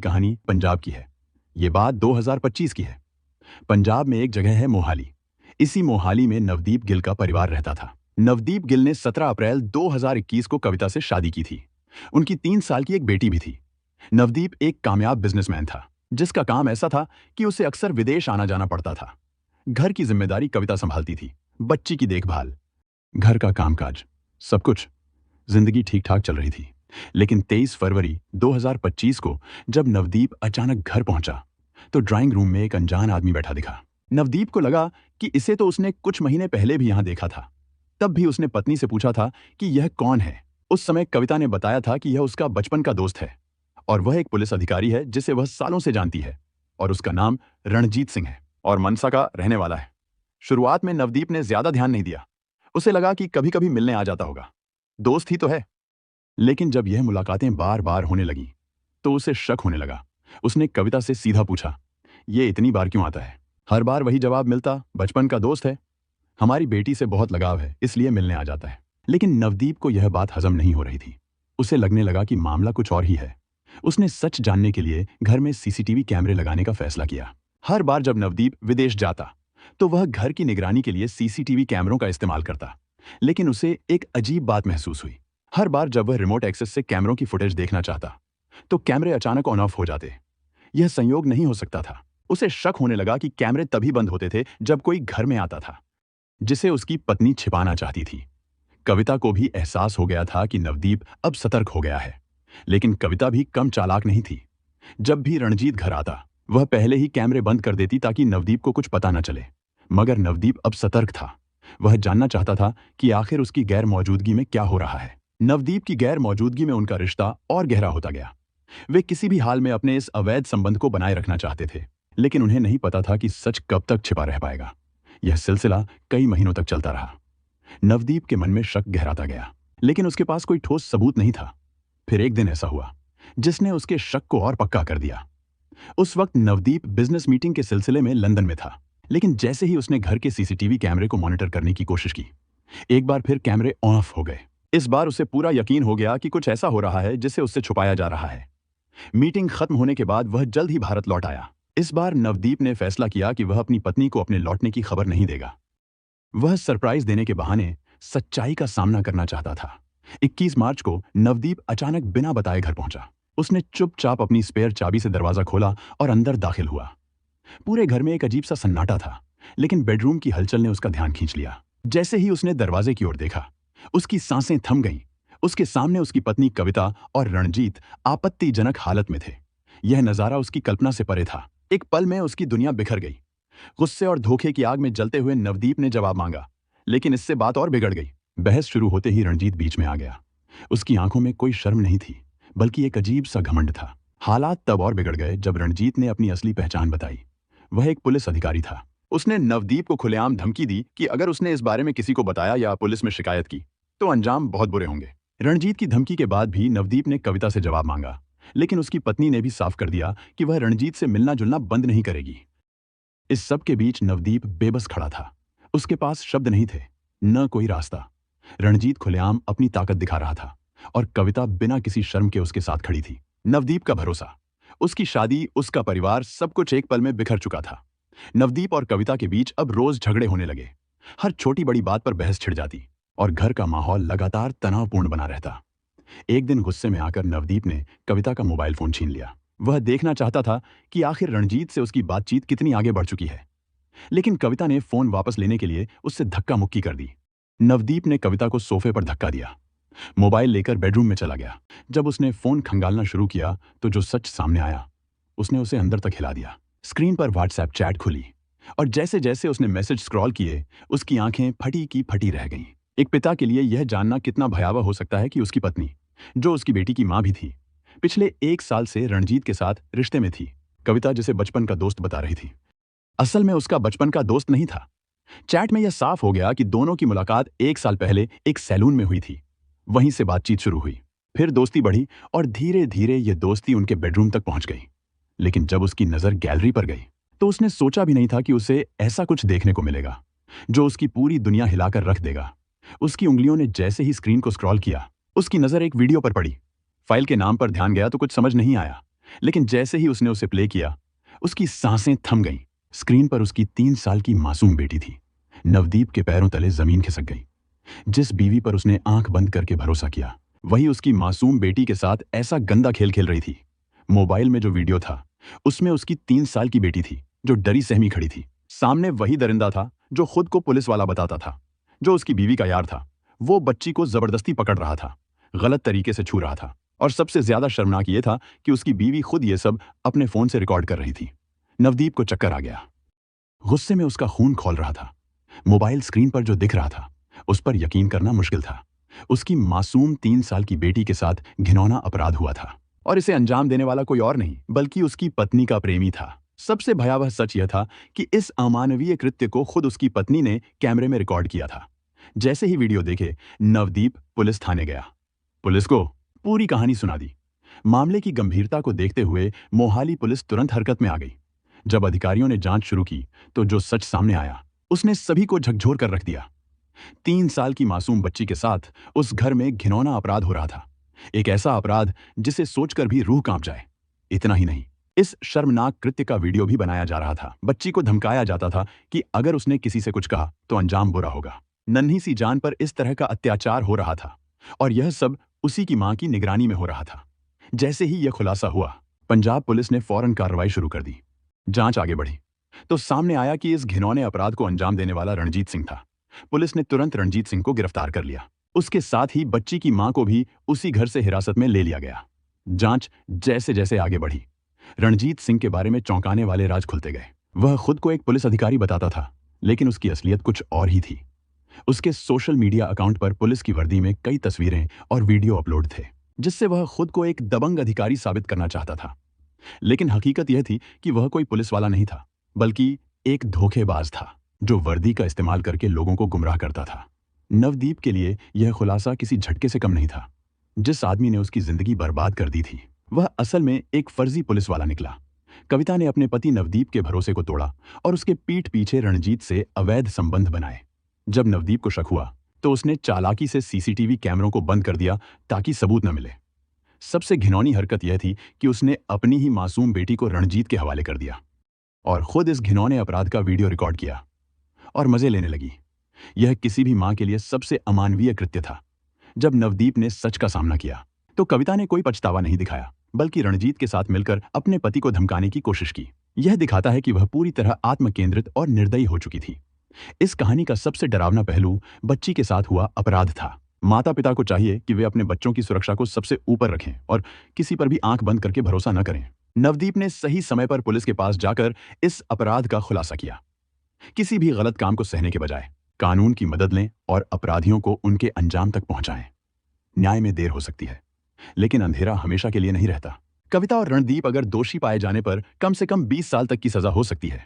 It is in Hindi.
कहानी पंजाब की है। ये बात 2025 की है। पंजाब में एक जगह है मोहाली। इसी मोहाली में नवदीप गिल का परिवार रहता था। नवदीप गिल ने 17 अप्रैल 2021 को कविता से शादी की थी। उनकी 3 साल की एक बेटी भी थी। नवदीप एक कामयाब बिजनेसमैन था, जिसका काम ऐसा था कि उसे अक्सर विदेश आना जाना पड़ता था। घर की जिम्मेदारी कविता संभालती थी, बच्ची की देखभाल, घर का कामकाज, सब कुछ। जिंदगी ठीक ठाक चल रही थी। लेकिन 23 फरवरी 2025 को जब नवदीप अचानक घर पहुंचा तो ड्राइंग रूम में एक अनजान आदमी बैठा दिखा। नवदीप को लगा कि इसे तो उसने कुछ महीने पहले भी यहां देखा था। तब भी उसने पत्नी से पूछा था कि यह कौन है। उस समय कविता ने बताया था कि यह उसका बचपन का दोस्त है और वह एक पुलिस अधिकारी है जिसे वह सालों से जानती है, और उसका नाम रणजीत सिंह है और मनसा का रहने वाला है। शुरुआत में नवदीप ने ज्यादा ध्यान नहीं दिया। उसे लगा कि कभी कभी मिलने आ जाता होगा, दोस्त ही तो है। लेकिन जब यह मुलाकातें बार बार होने लगी तो उसे शक होने लगा। उसने कविता से सीधा पूछा, ये इतनी बार क्यों आता है? हर बार वही जवाब मिलता, बचपन का दोस्त है, हमारी बेटी से बहुत लगाव है इसलिए मिलने आ जाता है। लेकिन नवदीप को यह बात हजम नहीं हो रही थी। उसे लगने लगा कि मामला कुछ और ही है। उसने सच जानने के लिए घर में सीसीटीवी कैमरे लगाने का फैसला किया। हर बार जब नवदीप विदेश जाता तो वह घर की निगरानी के लिए सीसीटीवी कैमरों का इस्तेमाल करता। लेकिन उसे एक अजीब बात महसूस हुई। हर बार जब वह रिमोट एक्सेस से कैमरों की फुटेज देखना चाहता तो कैमरे अचानक ऑन ऑफ हो जाते। यह संयोग नहीं हो सकता था। उसे शक होने लगा कि कैमरे तभी बंद होते थे जब कोई घर में आता था, जिसे उसकी पत्नी छिपाना चाहती थी। कविता को भी एहसास हो गया था कि नवदीप अब सतर्क हो गया है। लेकिन कविता भी कम चालाक नहीं थी। जब भी रणजीत घर आता वह पहले ही कैमरे बंद कर देती ताकि नवदीप को कुछ पता न चले। मगर नवदीप अब सतर्क था। वह जानना चाहता था कि आखिर उसकी गैर मौजूदगी में क्या हो रहा है। नवदीप की गैर मौजूदगी में उनका रिश्ता और गहरा होता गया। वे किसी भी हाल में अपने इस अवैध संबंध को बनाए रखना चाहते थे, लेकिन उन्हें नहीं पता था कि सच कब तक छिपा रह पाएगा। यह सिलसिला कई महीनों तक चलता रहा। नवदीप के मन में शक गहराता गया, लेकिन उसके पास कोई ठोस सबूत नहीं था। फिर एक दिन ऐसा हुआ जिसने उसके शक को और पक्का कर दिया। उस वक्त नवदीप बिजनेस मीटिंग के सिलसिले में लंदन में था। लेकिन जैसे ही उसने घर के सीसीटीवी कैमरे को मॉनिटर करने की कोशिश की, एक बार फिर कैमरे ऑन ऑफ हो गए। इस बार उसे पूरा यकीन हो गया कि कुछ ऐसा हो रहा है जिसे उससे छुपाया जा रहा है। मीटिंग खत्म होने के बाद वह जल्द ही भारत लौट आया। इस बार नवदीप ने फैसला किया कि वह अपनी पत्नी को अपने लौटने की खबर नहीं देगा। वह सरप्राइज देने के बहाने सच्चाई का सामना करना चाहता था। 21 मार्च को नवदीप अचानक बिना बताए घर पहुंचा। उसने चुपचाप अपनी स्पेयर चाबी से दरवाजा खोला और अंदर दाखिल हुआ। पूरे घर में एक अजीब सा सन्नाटा था, लेकिन बेडरूम की हलचल ने उसका ध्यान खींच लिया। जैसे ही उसने दरवाजे की ओर देखा, उसकी सांसें थम गईं। उसके सामने उसकी पत्नी कविता और रणजीत आपत्तिजनक हालत में थे। यह नजारा उसकी कल्पना से परे था। एक पल में उसकी दुनिया बिखर गई। गुस्से और धोखे की आग में जलते हुए नवदीप ने जवाब मांगा, लेकिन इससे बात और बिगड़ गई। बहस शुरू होते ही रणजीत बीच में आ गया। उसकी आंखों में कोई शर्म नहीं थी, बल्कि एक अजीब सा घमंड था। हालात तब और बिगड़ गए जब रणजीत ने अपनी असली पहचान बताई। वह एक पुलिस अधिकारी था। उसने नवदीप को खुलेआम धमकी दी कि अगर उसने इस बारे में किसी को बताया या पुलिस में शिकायत की तो अंजाम बहुत बुरे होंगे। रणजीत की धमकी के बाद भी नवदीप ने कविता से जवाब मांगा, लेकिन उसकी पत्नी ने भी साफ कर दिया कि वह रणजीत से मिलना जुलना बंद नहीं करेगी। इस सब के बीच नवदीप बेबस खड़ा था। उसके पास शब्द नहीं थे, न कोई रास्ता। रणजीत खुलेआम अपनी ताकत दिखा रहा था और कविता बिना किसी शर्म के उसके साथ खड़ी थी। नवदीप का भरोसा, उसकी शादी, उसका परिवार, सब कुछ एक पल में बिखर चुका था। नवदीप और कविता के बीच अब रोज झगड़े होने लगे। हर छोटी बड़ी बात पर बहस छिड़ जाती और घर का माहौल लगातार तनावपूर्ण बना रहता। एक दिन गुस्से में आकर नवदीप ने कविता का मोबाइल फोन छीन लिया। वह देखना चाहता था कि आखिर रणजीत से उसकी बातचीत कितनी आगे बढ़ चुकी है। लेकिन कविता ने फोन वापस लेने के लिए उससे धक्का मुक्की कर दी। नवदीप ने कविता को सोफे पर धक्का दिया, मोबाइल लेकर बेडरूम में चला गया। जब उसने फोन खंगालना शुरू किया तो जो सच सामने आया उसने उसे अंदर तक हिला दिया। स्क्रीन पर व्हाट्सएप चैट खुली और जैसे जैसे उसने मैसेज स्क्रॉल किए उसकी आंखें फटी की फटी रह गईं। एक पिता के लिए यह जानना कितना भयावह हो सकता है कि उसकी पत्नी, जो उसकी बेटी की मां भी थी, पिछले 1 साल से रणजीत के साथ रिश्ते में थी। कविता जिसे बचपन का दोस्त बता रही थी, असल में उसका बचपन का दोस्त नहीं था। चैट में यह साफ हो गया कि दोनों की मुलाकात 1 साल पहले एक सैलून में हुई थी। वहीं से बातचीत शुरू हुई, फिर दोस्ती बढ़ी और धीरे धीरे यह दोस्ती उनके बेडरूम तक पहुंच गई। लेकिन जब उसकी नजर गैलरी पर गई तो उसने सोचा भी नहीं था कि उसे ऐसा कुछ देखने को मिलेगा जो उसकी पूरी दुनिया हिलाकर रख देगा। उसकी उंगलियों ने जैसे ही स्क्रीन को स्क्रॉल किया, उसकी नजर एक वीडियो पर पड़ी। फाइल के नाम पर ध्यान गया तो कुछ समझ नहीं आया, लेकिन जैसे ही उसने उसे प्ले किया, उसकी सांसें थम गईं। स्क्रीन पर उसकी 3 साल की मासूम बेटी थी। नवदीप के पैरों तले जमीन खिसक गई। जिस बीवी पर उसने आंख बंद करके भरोसा किया, वही उसकी मासूम बेटी के साथ ऐसा गंदा खेल खेल रही थी। मोबाइल में जो वीडियो था, उसमें उसकी 3 साल की बेटी थी, जो डरी सहमी खड़ी थी। सामने वही दरिंदा था, जो खुद को पुलिस वाला बताता था, जो उसकी बीवी का यार था। वो बच्ची को जबरदस्ती पकड़ रहा था, गलत तरीके से छू रहा था। और सबसे ज्यादा शर्मनाक ये था कि उसकी बीवी खुद ये सब अपने फोन से रिकॉर्ड कर रही थी। नवदीप को चक्कर आ गया। गुस्से में उसका खून खौल रहा था। मोबाइल स्क्रीन पर जो दिख रहा था, उस पर यकीन करना मुश्किल था। उसकी मासूम 3 साल की बेटी के साथ घिनौना अपराध हुआ था, और इसे अंजाम देने वाला कोई और नहीं बल्कि उसकी पत्नी का प्रेमी था। सबसे भयावह सच यह था कि इस अमानवीय कृत्य को खुद उसकी पत्नी ने कैमरे में रिकॉर्ड किया था। जैसे ही वीडियो देखे, नवदीप पुलिस थाने गया। पुलिस को पूरी कहानी सुना दी। मामले की गंभीरता को देखते हुए मोहाली पुलिस तुरंत हरकत में आ गई। जब अधिकारियों ने जांच शुरू की, तो जो सच सामने आया, उसने सभी को झकझोर कर रख दिया। 3 साल की मासूम बच्ची के साथ उस घर में घिनौना अपराध हो रहा था। एक ऐसा अपराध जिसे सोचकर भी रूह कांप जाए। इतना ही नहीं, इस शर्मनाक कृत्य का वीडियो भी बनाया जा रहा था। बच्ची को धमकाया जाता था कि अगर उसने किसी से कुछ कहा तो अंजाम बुरा होगा। नन्ही सी जान पर इस तरह का अत्याचार हो रहा था, और यह सब उसी की मां की निगरानी में हो रहा था। जैसे ही यह खुलासा हुआ, पंजाब पुलिस ने फौरन कार्रवाई शुरू कर दी। जांच आगे बढ़ी तो सामने आया कि इस घिनौने अपराध को अंजाम देने वाला रणजीत सिंह था। पुलिस ने तुरंत रणजीत सिंह को गिरफ्तार कर लिया। उसके साथ ही बच्ची की मां को भी उसी घर से हिरासत में ले लिया गया। जांच जैसे जैसे आगे बढ़ी, रणजीत सिंह के बारे में चौंकाने वाले राज खुलते गए। वह खुद को एक पुलिस अधिकारी बताता था, लेकिन उसकी असलियत कुछ और ही थी। उसके सोशल मीडिया अकाउंट पर पुलिस की वर्दी में कई तस्वीरें और वीडियो अपलोड थे, जिससे वह खुद को एक दबंग अधिकारी साबित करना चाहता था। लेकिन हकीकत यह थी कि वह कोई पुलिस वाला नहीं था, बल्कि एक धोखेबाज था, जो वर्दी का इस्तेमाल करके लोगों को गुमराह करता था। नवदीप के लिए यह खुलासा किसी झटके से कम नहीं था। जिस आदमी ने उसकी जिंदगी बर्बाद कर दी थी, वह असल में एक फर्जी पुलिस वाला निकला। कविता ने अपने पति नवदीप के भरोसे को तोड़ा और उसके पीठ पीछे रणजीत से अवैध संबंध बनाए। जब नवदीप को शक हुआ, तो उसने चालाकी से सीसीटीवी कैमरों को बंद कर दिया ताकि सबूत न मिले। सबसे घिनौनी हरकत यह थी कि उसने अपनी ही मासूम बेटी को रणजीत के हवाले कर दिया और खुद इस घिनौने अपराध का वीडियो रिकॉर्ड किया और मजे लेने लगी। यह किसी भी मां के लिए सबसे अमानवीय कृत्य था। जब नवदीप ने सच का सामना किया, तो कविता ने कोई पछतावा नहीं दिखाया, बल्कि रणजीत के साथ मिलकर अपने पति को धमकाने की कोशिश की। यह दिखाता है कि वह पूरी तरह आत्मकेंद्रित और निर्दयी हो चुकी थी। इस कहानी का सबसे डरावना पहलू बच्ची के साथ हुआ अपराध था। माता पिता को चाहिए कि वे अपने बच्चों की सुरक्षा को सबसे ऊपर रखें और किसी पर भी आंख बंद करके भरोसा न करें। नवदीप ने सही समय पर पुलिस के पास जाकर इस अपराध का खुलासा किया। किसी भी गलत काम को सहने के बजाय कानून की मदद लें और अपराधियों को उनके अंजाम तक पहुंचाएं। न्याय में देर हो सकती है, लेकिन अंधेरा हमेशा के लिए नहीं रहता। कविता और रणदीप अगर दोषी पाए जाने पर कम से कम 20 साल तक की सजा हो सकती है।